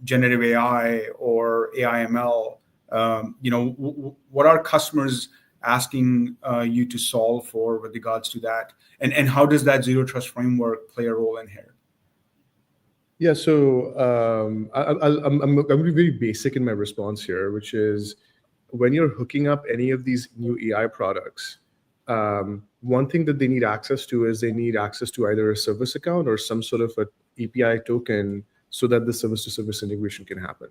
generative AI or AI/ML, what are customers asking you to solve for with regards to that? And how does that zero trust framework play a role in here? Yeah, so I'm going to be very basic in my response here, which is when you're hooking up any of these new AI products, one thing that they need access to is they need access to either a service account or some sort of an API token so that the service-to-service integration can happen.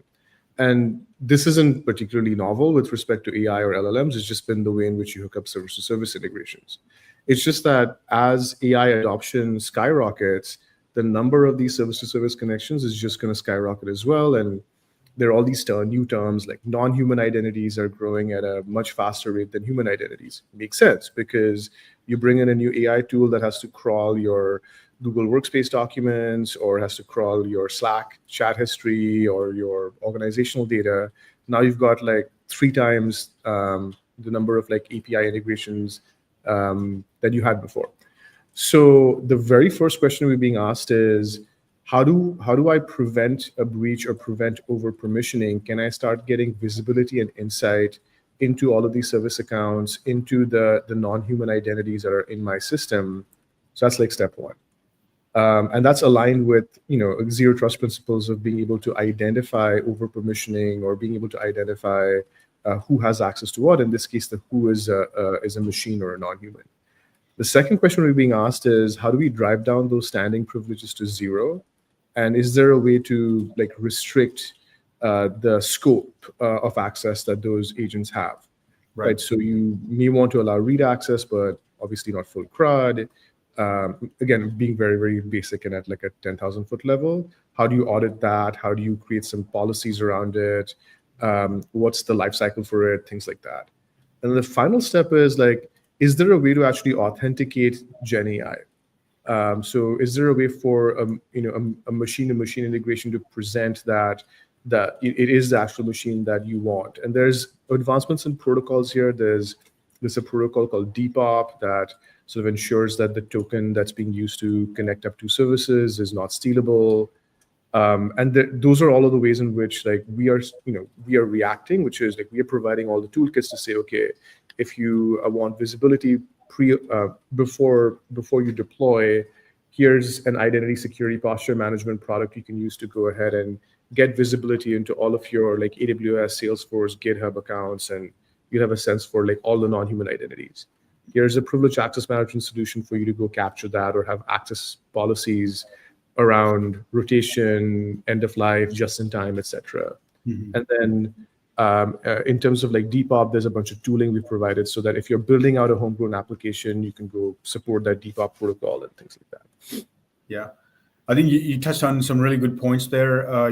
And this isn't particularly novel with respect to AI or LLMs. It's just been the way in which you hook up service-to-service integrations. It's just that as AI adoption skyrockets, the number of these service-to-service connections is just going to skyrocket as well. And there are all these new terms like non-human identities are growing at a much faster rate than human identities. Makes sense because you bring in a new AI tool that has to crawl your Google Workspace documents or has to crawl your Slack chat history or your organizational data. Now you've got like 3 times the number of like API integrations that you had before. So the very first question we're being asked is, how do I prevent a breach or prevent over permissioning? Can I start getting visibility and insight into all of these service accounts, into the non-human identities that are in my system? So that's like step one. And that's aligned with zero trust principles of being able to identify over permissioning or being able to identify who has access to what. In this case, the who is a machine or a non-human. The second question we're being asked is, how do we drive down those standing privileges to zero? And is there a way to like restrict the scope of access that those agents have? Right. So you may want to allow read access, but obviously not full CRUD. Again, being very, very basic and at like a 10,000-foot level. How do you audit that? How do you create some policies around it? What's the life cycle for it? Things like that. And then the final step is like, is there a way to actually authenticate Gen AI? So is there a way for a machine-to-machine integration to present that it is the actual machine that you want? And there's advancements in protocols here. There's a protocol called DPoP that sort of ensures that the token that's being used to connect up to services is not stealable. And those are all of the ways in which like we are reacting, which is like we are providing all the toolkits to say, okay, if you want visibility before you deploy, here's an identity security posture management product you can use to go ahead and get visibility into all of your like AWS, Salesforce, GitHub accounts, and you have a sense for like all the non-human identities. Here's a privileged access management solution for you to go capture that or have access policies around rotation, end of life, just in time, etc. Mm-hmm. And then in terms of like DPoP, there's a bunch of tooling we've provided so that if you're building out a homegrown application, you can go support that DPoP protocol and things like that. Yeah, I think you touched on some really good points there.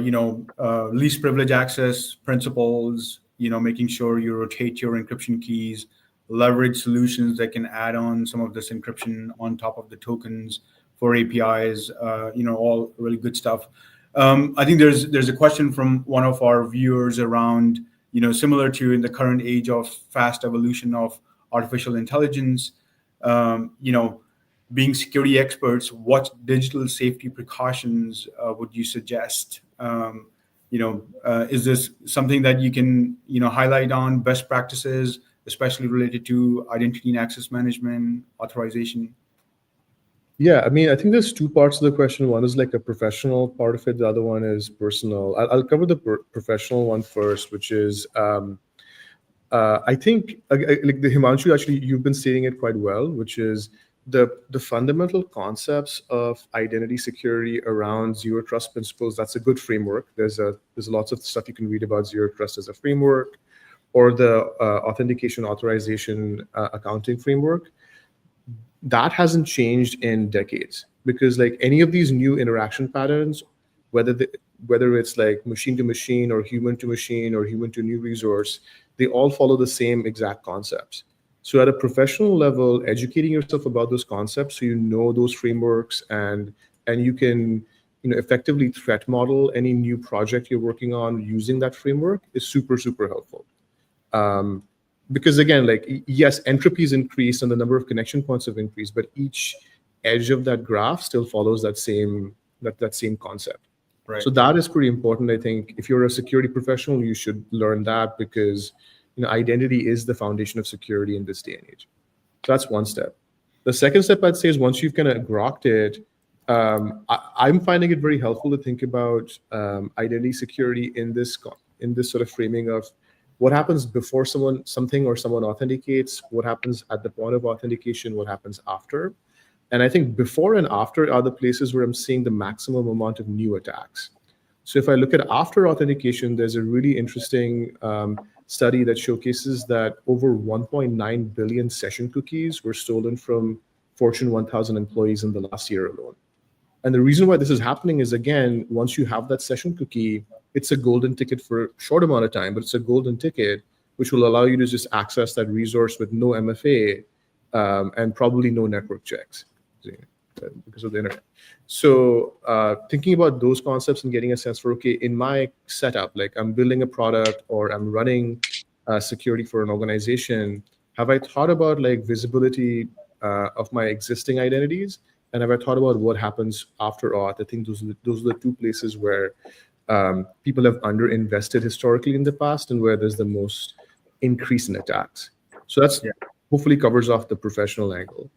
Least privilege access principles, making sure you rotate your encryption keys, leverage solutions that can add on some of this encryption on top of the tokens for APIs, all really good stuff. I think there's a question from one of our viewers around, similar to in the current age of fast evolution of artificial intelligence, being security experts, what digital safety precautions would you suggest? Is this something that you can, highlight on best practices, especially related to identity and access management, authorization? Yeah, I mean, I think there's two parts of the question. One is like a professional part of it. The other one is personal. I'll cover the professional one first, which is I think like the Himanshu, actually, you've been stating it quite well, which is the fundamental concepts of identity security around zero trust principles. That's a good framework. There's lots of stuff you can read about zero trust as a framework, or the authentication authorization accounting framework. That hasn't changed in decades, because like any of these new interaction patterns, whether whether it's like machine to machine or human to machine or human to new resource, they all follow the same exact concepts. So at a professional level, educating yourself about those concepts so you know those frameworks, and you can, effectively threat model any new project you're working on using that framework is super, super helpful. um, because again, like yes, entropy is increased and the number of connection points have increased, but each edge of that graph still follows that same concept. Right. So that is pretty important. I think if you're a security professional, you should learn that, because identity is the foundation of security in this day and age. So that's one step. The second step I'd say is, once you've kind of grokked it, I'm finding it very helpful to think about identity security in this sort of framing of what happens before something or someone authenticates, what happens at the point of authentication, what happens after. And I think before and after are the places where I'm seeing the maximum amount of new attacks. So if I look at after authentication, there's a really interesting study that showcases that over 1.9 billion session cookies were stolen from Fortune 1000 employees in the last year alone. And the reason why this is happening is, again, once you have that session cookie, it's a golden ticket for a short amount of time, but it's a golden ticket which will allow you to just access that resource with no MFA, and probably no network checks because of the internet. So thinking about those concepts and getting a sense for, okay, in my setup, like I'm building a product or I'm running security for an organization, have I thought about like visibility of my existing identities? And have I thought about what happens after auth? I think those are the two places where people have underinvested historically in the past, and where there's the most increase in attacks. So that's hopefully covers off the professional angle.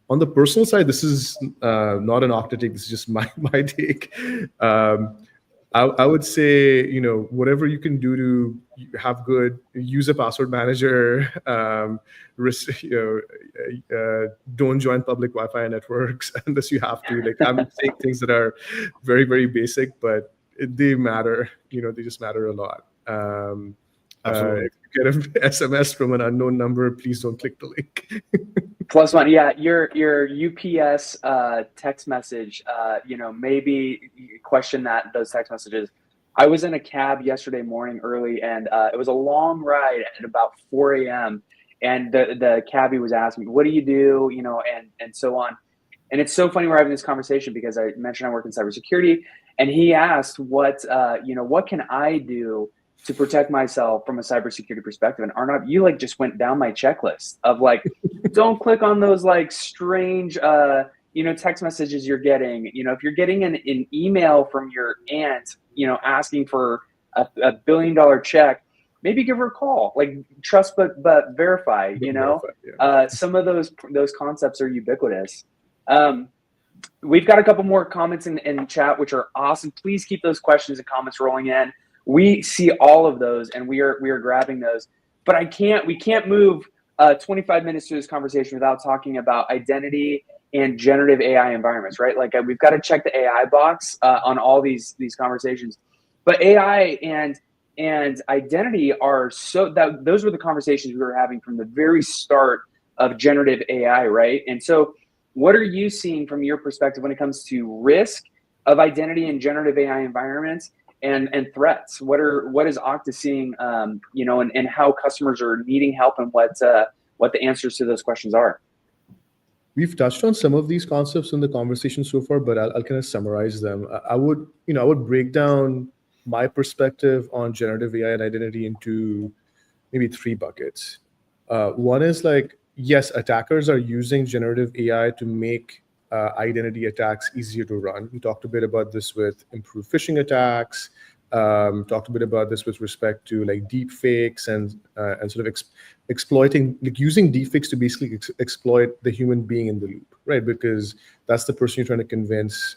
On the personal side, this is not an Okta take. This is just my take. I would say, whatever you can do to have good, use a password manager, don't join public Wi-Fi networks unless you have to. Like, I'm saying things that are very, very basic, but they matter. They just matter a lot. Absolutely. If you get an SMS from an unknown number, please don't click the link. +1, yeah. Your UPS text message, maybe you question those text messages. I was in a cab yesterday morning early, and it was a long ride at about 4 a.m. And the cabbie was asking me, "What do you do?" And so on. And it's so funny we're having this conversation, because I mentioned I work in cybersecurity, and he asked what can I do to protect myself from a cybersecurity perspective. And Arnab, you like just went down my checklist of like, don't click on those like strange, text messages you're getting. If you're getting an email from your aunt, asking for a $1 billion check, maybe give her a call. Like, trust but verify. Some of those concepts are ubiquitous. We've got a couple more comments in chat, which are awesome. Please keep those questions and comments rolling in. We see all of those, and we are grabbing those. But we can't move 25 minutes through this conversation without talking about identity and generative AI environments, right? Like, we've got to check the AI box on all these conversations. But AI and identity are those were the conversations we were having from the very start of generative AI, right? And so, what are you seeing from your perspective when it comes to risk of identity in generative AI environments and threats? What is Okta seeing, and how customers are needing help, and what the answers to those questions are? We've touched on some of these concepts in the conversation so far, but I'll kind of summarize them. I would break down my perspective on generative AI and identity into maybe 3 buckets. One is like, yes, attackers are using generative AI to make identity attacks easier to run. We talked a bit about this with improved phishing attacks. Talked a bit about this with respect to like deep fakes and sort of exploiting, like using deepfakes to basically exploit the human being in the loop, right? Because that's the person you're trying to convince,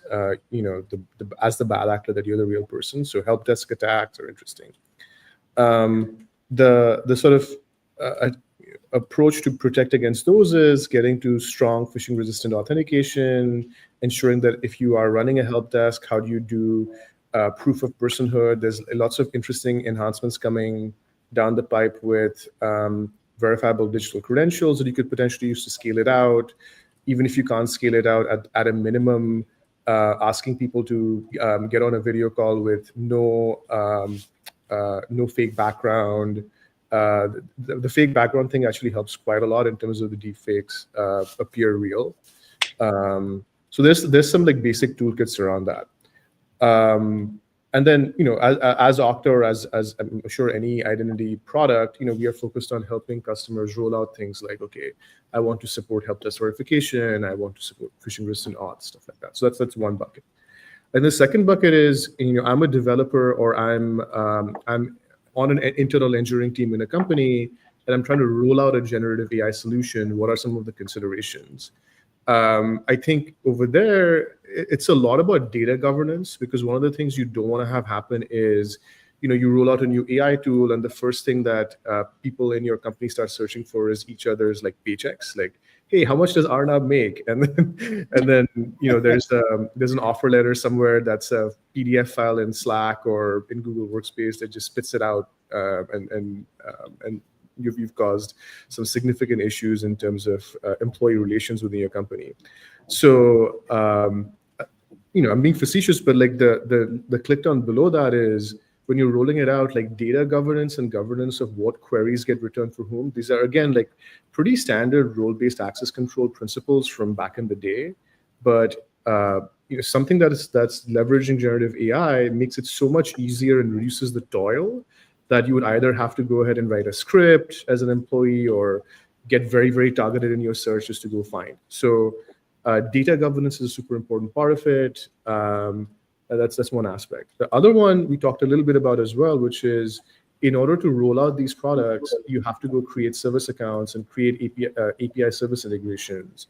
as the bad actor, that you're the real person. So help desk attacks are interesting. The sort of approach to protect against those is getting to strong phishing resistant authentication, ensuring that if you are running a help desk, how do you do proof of personhood? There's lots of interesting enhancements coming down the pipe with verifiable digital credentials that you could potentially use to scale it out. Even if you can't scale it out, at a minimum, asking people to get on a video call with no fake background. The fake background thing actually helps quite a lot in terms of the deepfakes appear real. So there's some like basic toolkits around that. And then, as Okta, or as I'm sure any identity product, we are focused on helping customers roll out things like, okay, I want to support help desk verification, I want to support phishing resistant auth, stuff like that. So that's one bucket. And the second bucket is, I'm a developer, or I'm on an internal engineering team in a company, and I'm trying to roll out a generative AI solution. What are some of the considerations? I think over there, it's a lot about data governance, because one of the things you don't want to have happen is, you roll out a new AI tool, and the first thing that people in your company start searching for is each other's like paychecks. Like, hey, how much does Arnab make? And then there's an offer letter somewhere that's a PDF file in Slack or in Google Workspace that just spits it out, and you've caused some significant issues in terms of employee relations within your company. So I'm being facetious, but like the click down below that is, when you're rolling it out, like data governance and governance of what queries get returned for whom. These are, again, like pretty standard role-based access control principles from back in the day. But something that's leveraging generative AI makes it so much easier and reduces the toil that you would either have to go ahead and write a script as an employee, or get very, very targeted in your search just to go find. So data governance is a super important part of it. That's one aspect. The other one we talked a little bit about as well, which is, in order to roll out these products, you have to go create service accounts and create API service integrations.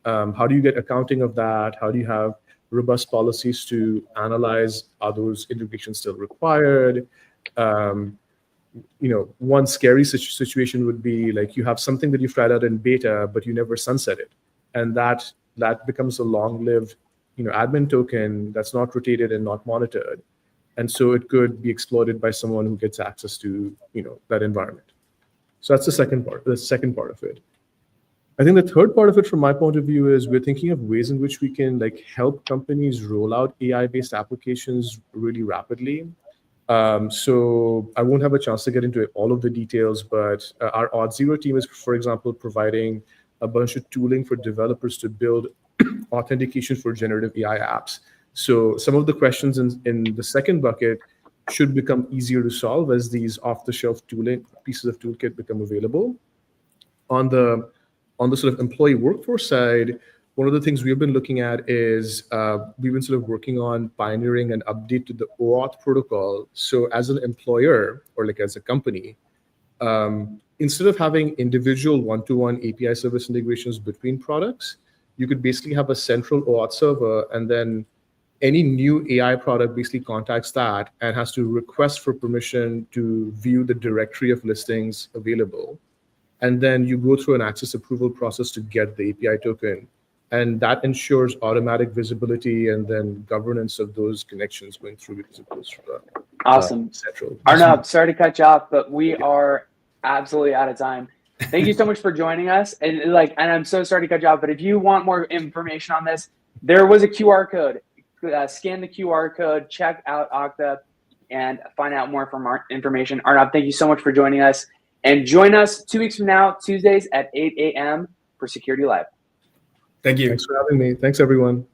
How do you get accounting of that? How do you have robust policies to analyze, are those integrations still required? One scary situation would be like, you have something that you've tried out in beta, but you never sunset it. And that becomes a long-lived admin token that's not rotated and not monitored. And so it could be exploited by someone who gets access to, that environment. So that's the second part of it. I think the third part of it, from my point of view, is we're thinking of ways in which we can like help companies roll out AI-based applications really rapidly. So I won't have a chance to get into all of the details, but our Auth0 team is, for example, providing a bunch of tooling for developers to build authentication for generative AI apps. So some of the questions in the second bucket should become easier to solve as these off-the-shelf tooling pieces of toolkit become available. On the sort of employee workforce side, one of the things we've been looking at is we've been sort of working on pioneering an update to the OAuth protocol. So as an employer, or like as a company, instead of having individual one-to-one API service integrations between products, you could basically have a central OAuth server, and then any new AI product basically contacts that and has to request for permission to view the directory of listings available. And then you go through an access approval process to get the API token. And that ensures automatic visibility and then governance of those connections going through, because it goes through the awesome. Central. Arnab, sorry to cut you off, but we are absolutely out of time. Thank you so much for joining us. And I'm so sorry to cut you off, but if you want more information on this, there was a QR code. Scan the QR code, check out Okta, and find out more information. Arnab, thank you so much for joining us. And join us 2 weeks from now, Tuesdays at 8 a.m. for Security Live. Thank you. Thanks for having me. Thanks, everyone.